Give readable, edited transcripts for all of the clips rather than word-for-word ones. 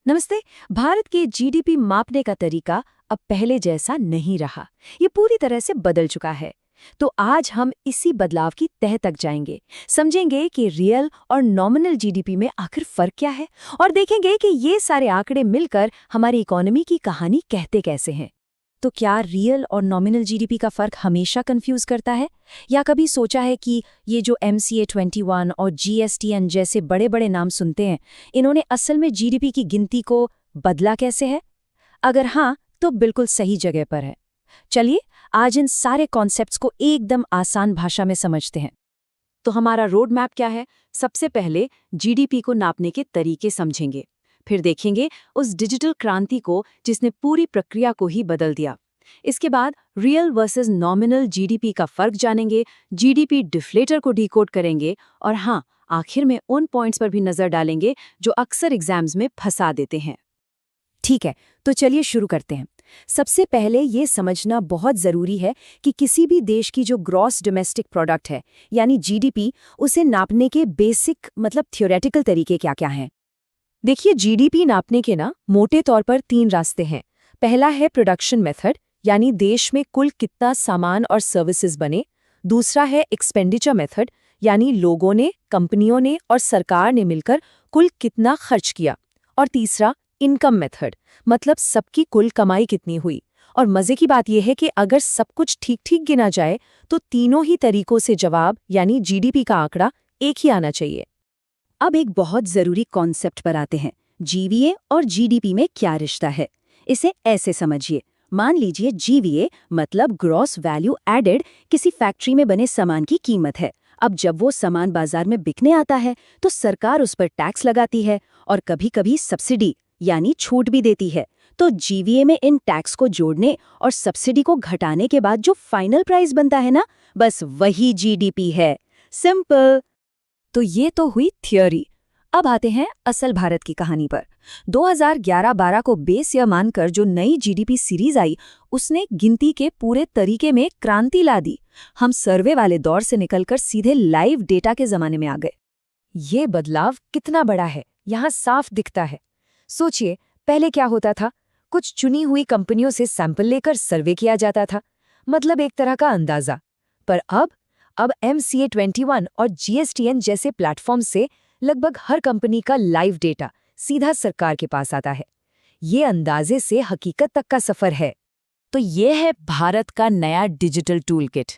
नमस्ते। भारत के जीडीपी मापने का तरीका अब पहले जैसा नहीं रहा। ये पूरी तरह से बदल चुका है। तो आज हम इसी बदलाव की तह तक जाएंगे, समझेंगे कि रियल और नॉमिनल जीडीपी में आखिर फर्क क्या है और देखेंगे कि ये सारे आंकड़े मिलकर हमारी इकोनॉमी की कहानी कहते कैसे हैं। तो क्या रियल और नॉमिनल जीडीपी का फर्क हमेशा कंफ्यूज करता है, या कभी सोचा है कि ये जो MCA21 और GSTN जैसे बड़े बड़े नाम सुनते हैं, इन्होंने असल में जीडीपी की गिनती को बदला कैसे है? अगर हाँ, तो बिल्कुल सही जगह पर है। चलिए आज इन सारे कॉन्सेप्ट्स को एकदम आसान भाषा में समझते हैं। तो हमारा रोड मैप क्या है? सबसे पहले जीडीपी को नापने के तरीके समझेंगे, फिर देखेंगे उस डिजिटल क्रांति को जिसने पूरी प्रक्रिया को ही बदल दिया। इसके बाद रियल वर्सेस नॉमिनल जीडीपी का फर्क जानेंगे, जीडीपी डिफ्लेटर को डिकोड करेंगे और हाँ, आखिर में उन पॉइंट्स पर भी नजर डालेंगे जो अक्सर एग्जाम्स में फंसा देते हैं। ठीक है, तो चलिए शुरू करते हैं। सबसे पहले ये समझना बहुत ज़रूरी है कि किसी भी देश की जो ग्रॉस डोमेस्टिक प्रोडक्ट है, यानी जीडीपी, उसे नापने के बेसिक थ्योरेटिकल तरीके क्या-क्या हैं। देखिए, जीडीपी नापने के मोटे तौर पर 3 रास्ते हैं। पहला है प्रोडक्शन मेथड, यानी देश में कुल कितना सामान और सर्विसेज बने। दूसरा है एक्सपेंडिचर मेथड, यानी लोगों ने, कंपनियों ने और सरकार ने मिलकर कुल कितना खर्च किया। और तीसरा इनकम मेथड, मतलब सबकी कुल कमाई कितनी हुई। और मजे की बात यह है कि अगर सब कुछ ठीक-ठीक गिना जाए तो तीनों ही तरीकों से जवाब, यानी जीडीपी का आंकड़ा, एक ही आना चाहिए। अब एक बहुत जरूरी कॉन्सेप्ट पर आते हैं। जीवीए और जीडीपी में क्या रिश्ता है? इसे ऐसे समझिए। मान लीजिए जीवीए मतलब ग्रॉस वैल्यू एडेड किसी फैक्ट्री में बने सामान की कीमत है। अब जब वो सामान बाजार में बिकने आता है तो सरकार उस पर टैक्स लगाती है और कभी-कभी सब्सिडी यानी छूट भी देती है। तो जीवीए में इन टैक्स को जोड़ने और सब्सिडी को घटाने के बाद जो फाइनल प्राइस बनता है ना, बस वही जीडीपी है। सिंपल। तो ये तो हुई थियोरी। अब आते हैं असल भारत की कहानी पर। 2011-12 को बेस ईयर मानकर जो नई जीडीपी सीरीज आई, उसने गिनती के पूरे तरीके में क्रांति ला दी। हम सर्वे वाले दौर से निकलकर सीधे लाइव डेटा के जमाने में आ गए। ये बदलाव कितना बड़ा है, यहाँ साफ दिखता है। सोचिए, पहले क्या होता था? कुछ चुनी हुई कंपनियों से सैंपल लेकर सर्वे किया जाता था, मतलब एक तरह का अंदाजा। पर अब MCA21 और GSTN जैसे प्लेटफॉर्म से लगभग हर कंपनी का लाइव डेटा सीधा सरकार के पास आता है। ये अंदाजे से हकीकत तक का सफर है। तो ये है भारत का नया digital tool kit.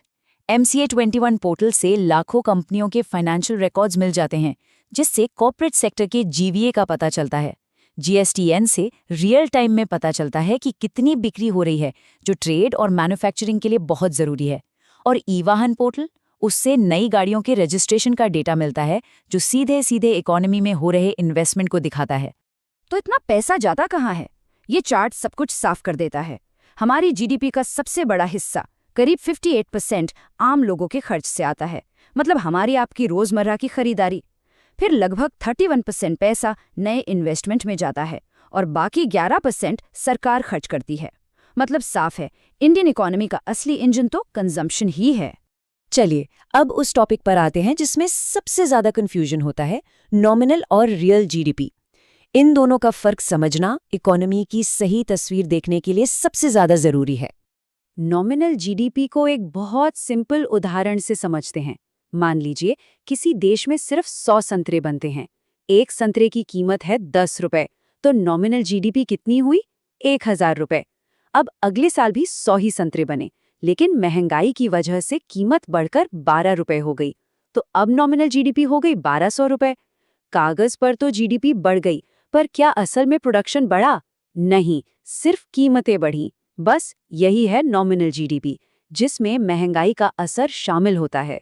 MCA21 portal से लाखों कंपनियों के फाइनेंशियल रिकॉर्ड्स मिल जाते हैं, जिससे कॉर्पोरेट सेक्टर के जीवीए का पता चलता है। GSTN से रियल टाइम में पता चलता है कि कितनी बिक्री हो रही है, जो ट्रेड और मैन्युफैक्चरिंग के लिए बहुत जरूरी है। और ई-वाहन पोर्टल, उससे नई गाड़ियों के रजिस्ट्रेशन का डेटा मिलता है, जो सीधे सीधे इकोनॉमी में हो रहे इन्वेस्टमेंट को दिखाता है। तो इतना पैसा जाता कहाँ है? ये चार्ट सब कुछ साफ कर देता है। हमारी जीडीपी का सबसे बड़ा हिस्सा, करीब 58%, आम लोगों के खर्च से आता है, मतलब हमारी आपकी रोजमर्रा की खरीदारी। फिर लगभग 31% पैसा नए इन्वेस्टमेंट में जाता है और बाकी 11% सरकार खर्च करती है। मतलब साफ है, इंडियन इकोनॉमी का असली इंजन तो कंजम्पशन ही है। चलिए अब उस टॉपिक पर आते हैं जिसमें सबसे ज्यादा कंफ्यूजन होता है, नॉमिनल और रियल जीडीपी। इन दोनों का फर्क समझना इकोनॉमी की सही तस्वीर देखने के लिए सबसे ज्यादा जरूरी है। नॉमिनल जीडीपी को एक बहुत सिंपल उदाहरण से समझते हैं। मान लीजिए किसी देश में सिर्फ 100 संतरे बनते हैं। एक संतरे की कीमत है 10 रुपए, तो नॉमिनल जीडीपी कितनी हुई? 1000 रुपए। अब अगले साल भी 100 ही संतरे बने, लेकिन महंगाई की वजह से कीमत बढ़कर 12 रुपए हो गई, तो अब नॉमिनल जीडीपी हो गई 1200 रुपए। कागज पर तो जीडीपी बढ़ गई, पर क्या असल में प्रोडक्शन बढ़ा? नहीं, सिर्फ कीमतें बढ़ी। बस यही है नॉमिनल जीडीपी, जिसमें महंगाई का असर शामिल होता है।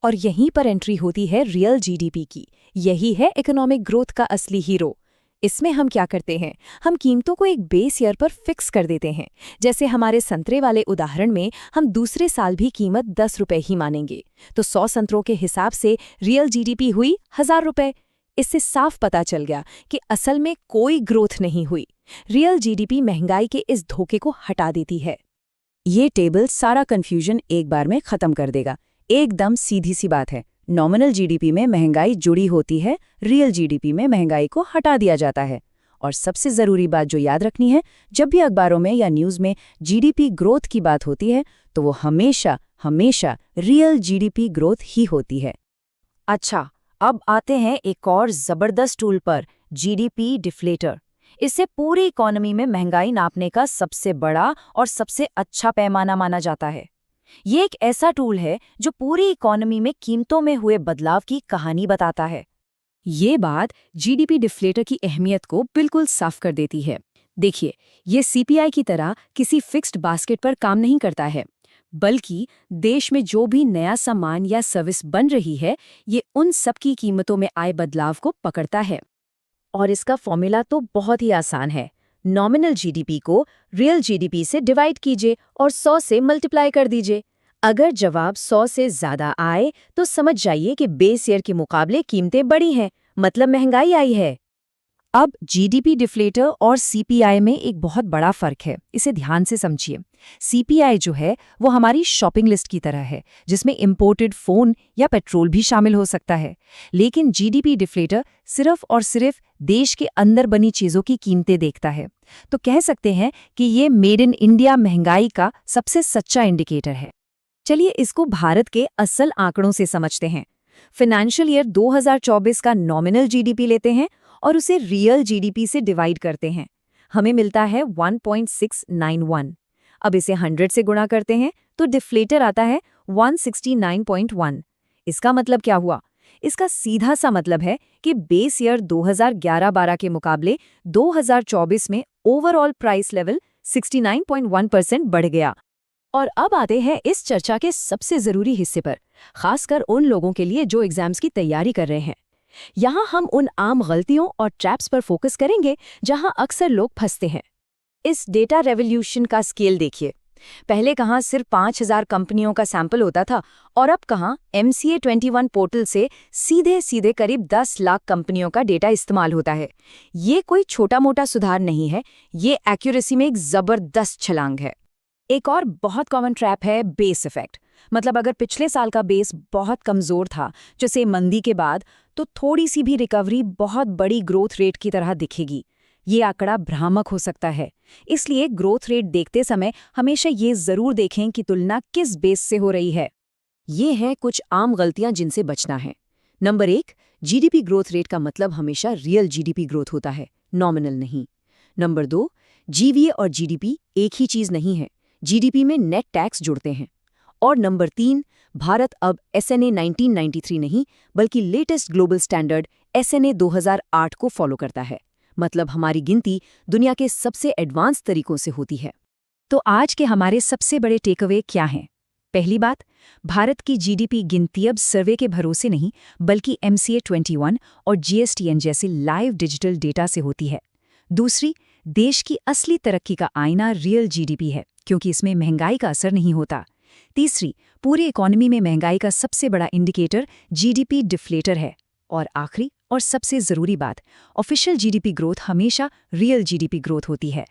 और यहीं पर एंट्री होती है रियल जीडीपी की। यही है इकोनॉमिक ग्रोथ का असली हीरो। इसमें हम क्या करते हैं? हम कीमतों को एक बेस ईयर पर फिक्स कर देते हैं। जैसे हमारे संतरे वाले उदाहरण में हम दूसरे साल भी कीमत 10 रुपए ही मानेंगे, तो 100 संतरों के हिसाब से रियल जीडीपी हुई 1000 रुपए। इससे साफ पता चल गया कि असल में कोई ग्रोथ नहीं हुई। रियल जीडीपी महंगाई के इस धोखे को हटा देती है। ये टेबल सारा कंफ्यूजन एक बार में खत्म कर देगा। एकदम सीधी सी बात है। नॉमिनल जीडीपी में महंगाई जुड़ी होती है, रियल जीडीपी में महंगाई को हटा दिया जाता है। और सबसे ज़रूरी बात जो याद रखनी है, जब भी अखबारों में या न्यूज़ में जीडीपी ग्रोथ की बात होती है तो वो हमेशा हमेशा रियल जीडीपी ग्रोथ ही होती है। अच्छा, अब आते हैं एक और ज़बरदस्त टूल पर, जीडीपी डिफ्लेटर। इससे पूरी इकोनॉमी में महंगाई नापने का सबसे बड़ा और सबसे अच्छा पैमाना माना जाता है। ये एक ऐसा टूल है जो पूरी इकोनॉमी में कीमतों में हुए बदलाव की कहानी बताता है। ये बात जीडीपी डिफ्लेटर की अहमियत को बिल्कुल साफ कर देती है। देखिए, ये सीपीआई की तरह किसी फिक्स्ड बास्केट पर काम नहीं करता है, बल्कि देश में जो भी नया सामान या सर्विस बन रही है, ये उन सब की कीमतों में आए बदलाव को पकड़ता है। और इसका फॉर्मूला तो बहुत ही आसान है। नॉमिनल जीडीपी को रियल जीडीपी से डिवाइड कीजिए और 100 से मल्टीप्लाई कर दीजिए। अगर जवाब 100 से ज़्यादा आए तो समझ जाइए कि बेस ईयर के मुकाबले कीमतें बढ़ी हैं, मतलब महंगाई आई है। अब जीडीपी डिफ्लेटर और सीपीआई में एक बहुत बड़ा फर्क है, इसे ध्यान से समझिए। सीपीआई जो है वो हमारी शॉपिंग लिस्ट की तरह है, जिसमें इंपोर्टेड फोन या पेट्रोल भी शामिल हो सकता है। लेकिन जीडीपी डिफ्लेटर सिर्फ और सिर्फ देश के अंदर बनी चीज़ों की कीमतें देखता है। तो कह सकते हैं कि ये मेड इन इंडिया महंगाई का सबसे सच्चा इंडिकेटर है। चलिए इसको भारत के असल आंकड़ों से समझते हैं। फाइनेंशियल ईयर 2024 का नॉमिनल जीडीपी लेते हैं और उसे रियल जीडीपी से डिवाइड करते हैं। हमें मिलता है 1.691। अब इसे 100 से गुणा करते हैं तो डिफ्लेटर आता है 169.1। इसका मतलब क्या हुआ? इसका सीधा सा मतलब है कि बेस ईयर 2011-12 के मुकाबले 2024 में ओवरऑल प्राइस लेवल 69.1% बढ़ गया। और अब आते हैं इस चर्चा के सबसे ज़रूरी हिस्से पर, खासकर उन लोगों के लिए जो एग्जाम्स की तैयारी कर रहे हैं। यहाँ हम उन आम गलतियों और ट्रैप्स पर फोकस करेंगे जहाँ अक्सर लोग फंसते हैं। इस डेटा रेवोल्यूशन का स्केल देखिए। पहले कहाँ सिर्फ 5000 कंपनियों का सैंपल होता था और अब कहाँ MCA 21 पोर्टल से सीधे सीधे करीब 10 लाख कंपनियों का डेटा इस्तेमाल होता है। ये कोई छोटा मोटा सुधार नहीं है, ये एक्यूरेसी में एक ज़बरदस्त छलांग है। एक और बहुत कॉमन ट्रैप है बेस इफेक्ट। मतलब अगर पिछले साल का बेस बहुत कमज़ोर था, जैसे मंदी के बाद, तो थोड़ी सी भी रिकवरी बहुत बड़ी ग्रोथ रेट की तरह दिखेगी। ये आंकड़ा भ्रामक हो सकता है, इसलिए ग्रोथ रेट देखते समय हमेशा ये ज़रूर देखें कि तुलना किस बेस से हो रही है। ये हैं कुछ आम गलतियां जिनसे बचना है। नंबर 1, जीडीपी ग्रोथ रेट का मतलब हमेशा रियल जीडीपी ग्रोथ होता है, नॉमिनल नहीं। नंबर 2, जीवीए और जीडीपी एक ही चीज़ नहीं है, जीडीपी में नेट टैक्स जुड़ते हैं। और नंबर 3, भारत अब SNA 1993 नहीं बल्कि लेटेस्ट ग्लोबल स्टैंडर्ड SNA 2008 को फॉलो करता है। मतलब हमारी गिनती दुनिया के सबसे एडवांस तरीकों से होती है। तो आज के हमारे सबसे बड़े टेकअवे क्या हैं? पहली बात, भारत की जीडीपी गिनती अब सर्वे के भरोसे नहीं बल्कि MCA 21 और GSTN जैसे लाइव डिजिटल डेटा से होती है। दूसरी, देश की असली तरक्की का आईना रियल जीडीपी है, क्योंकि इसमें महंगाई का असर नहीं होता। तीसरी, पूरी इकोनॉमी में महंगाई का सबसे बड़ा इंडिकेटर जीडीपी डिफ्लेटर है। और आखिरी और सबसे ज़रूरी बात, ऑफिशियल जीडीपी ग्रोथ हमेशा रियल जीडीपी ग्रोथ होती है।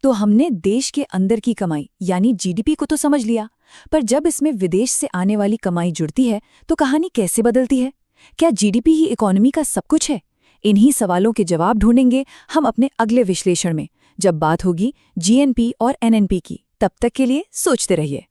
तो हमने देश के अंदर की कमाई यानी जीडीपी को तो समझ लिया, पर जब इसमें विदेश से आने वाली कमाई जुड़ती है तो कहानी कैसे बदलती है? क्या जीडीपी ही इकोनॉमी का सब कुछ है? इन्हीं सवालों के जवाब ढूंढेंगे हम अपने अगले विश्लेषण में, जब बात होगी जीएनपी और एनएनपी की। तब तक के लिए सोचते रहिए।